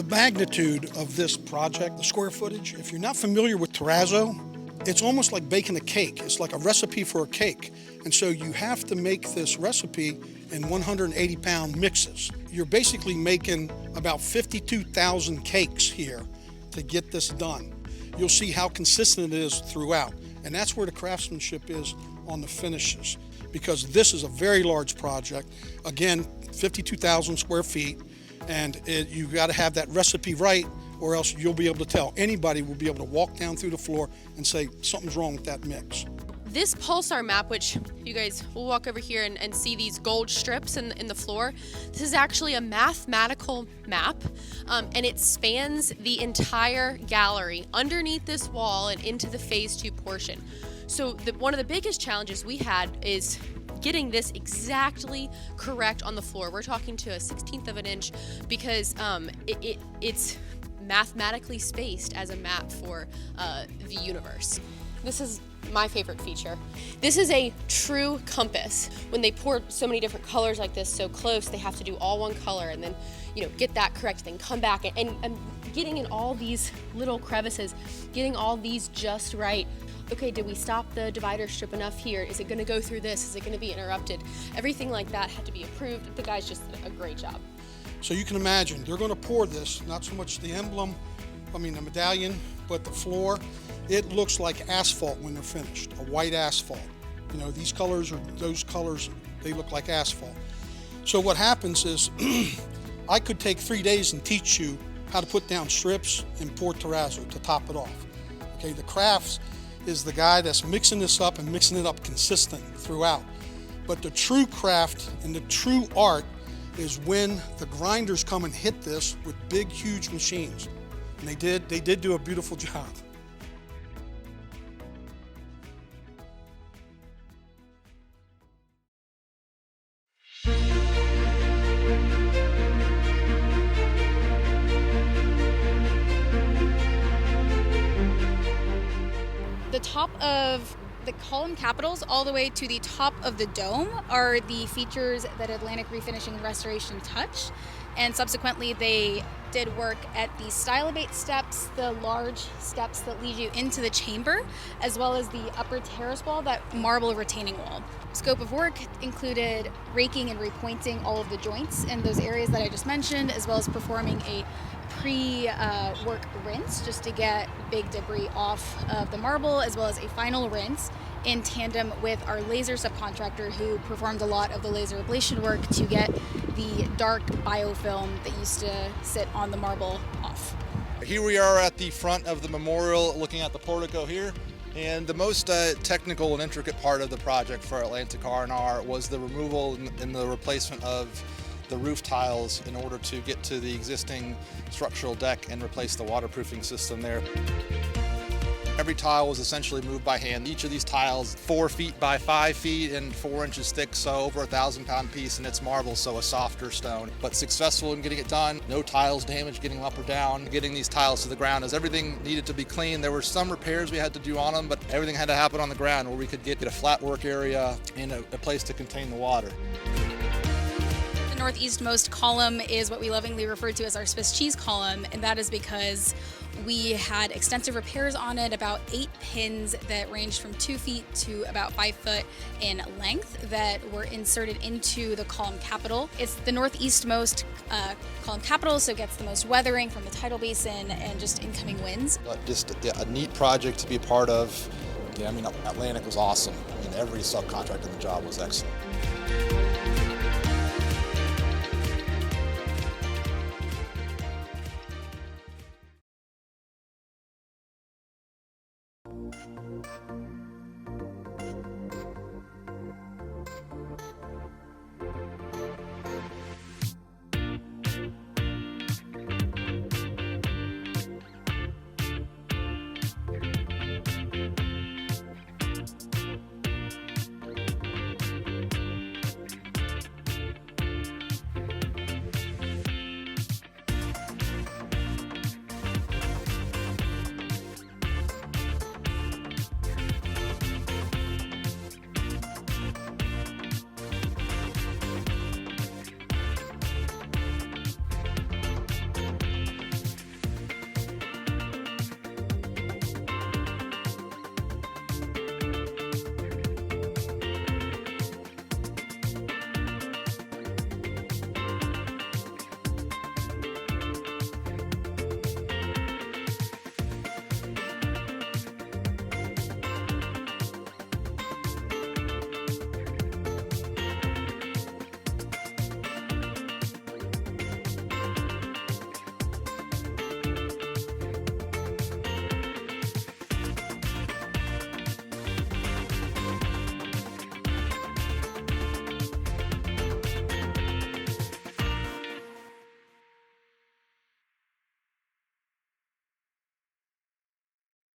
The magnitude of this project, the square footage, if you're not familiar with Terrazzo, it's almost like baking a cake. It's like a recipe for a cake. And so you have to make this recipe in 180-pound mixes. You're basically making about 52,000 cakes here to get this done. You'll see how consistent it is throughout. And that's where the craftsmanship is on the finishes, because this is a very large project. Again, 52,000 square feet, and you got to have that recipe right, or else you'll be able to tell. Anybody will be able to walk down through the floor and say something's wrong with that mix. This pulsar map, which you guys will walk over here and see these gold strips in the floor, this is actually a mathematical map, and it spans the entire gallery underneath this wall and into the phase 2 portion. So one of the biggest challenges we had is getting this exactly correct on the floor. We're talking to a 1/16 of an inch because it's mathematically spaced as a map for the universe. This is my favorite feature. This is a true compass. When they pour so many different colors like this so close, they have to do all one color and then, get that correct, then come back and getting in all these little crevices, getting all these just right. Okay, did we stop the divider strip enough here? Is it gonna go through this? Is it gonna be interrupted? Everything like that had to be approved. The guys just did a great job. So you can imagine, they're gonna pour this, not so much the emblem, the medallion, but the floor. It looks like asphalt when they're finished, a white asphalt. These colors or those colors, they look like asphalt. So what happens is, I could take 3 days and teach you how to put down strips and pour terrazzo to top it off. Okay, the crafts is the guy that's mixing this up and mixing it up consistent throughout. But the true craft and the true art is when the grinders come and hit this with big, huge machines. And they did do a beautiful job. The top of the column capitals all the way to the top of the dome are the features that Atlantic Refinishing Restoration touched, and subsequently they did work at the stylobate steps, the large steps that lead you into the chamber, as well as the upper terrace wall, that marble retaining wall. Scope of work included raking and repointing all of the joints in those areas that I just mentioned, as well as performing a pre-work rinse just to get big debris off of the marble, as well as a final rinse in tandem with our laser subcontractor who performed a lot of the laser ablation work to get the dark biofilm that used to sit on the marble off. Here we are at the front of the memorial looking at the portico here, and the most technical and intricate part of the project for Atlantic R&R was the removal and the replacement of the roof tiles in order to get to the existing structural deck and replace the waterproofing system there. Every tile was essentially moved by hand. Each of these tiles 4 feet by 5 feet and 4 inches thick, so over a 1,000-pound piece, and it's marble, so a softer stone. But successful in getting it done, no tiles damaged, getting them up or down, getting these tiles to the ground as everything needed to be clean. There were some repairs we had to do on them, but everything had to happen on the ground where we could get a flat work area and a place to contain the water. The northeastmost column is what we lovingly refer to as our Swiss cheese column, and that is because we had extensive repairs on it, about 8 pins that ranged from 2 feet to about 5 foot in length that were inserted into the column capital. It's the northeastmost column capital, so it gets the most weathering from the tidal basin and just incoming winds. Just a neat project to be a part of. Atlantic was awesome. Every subcontractor in the job was excellent.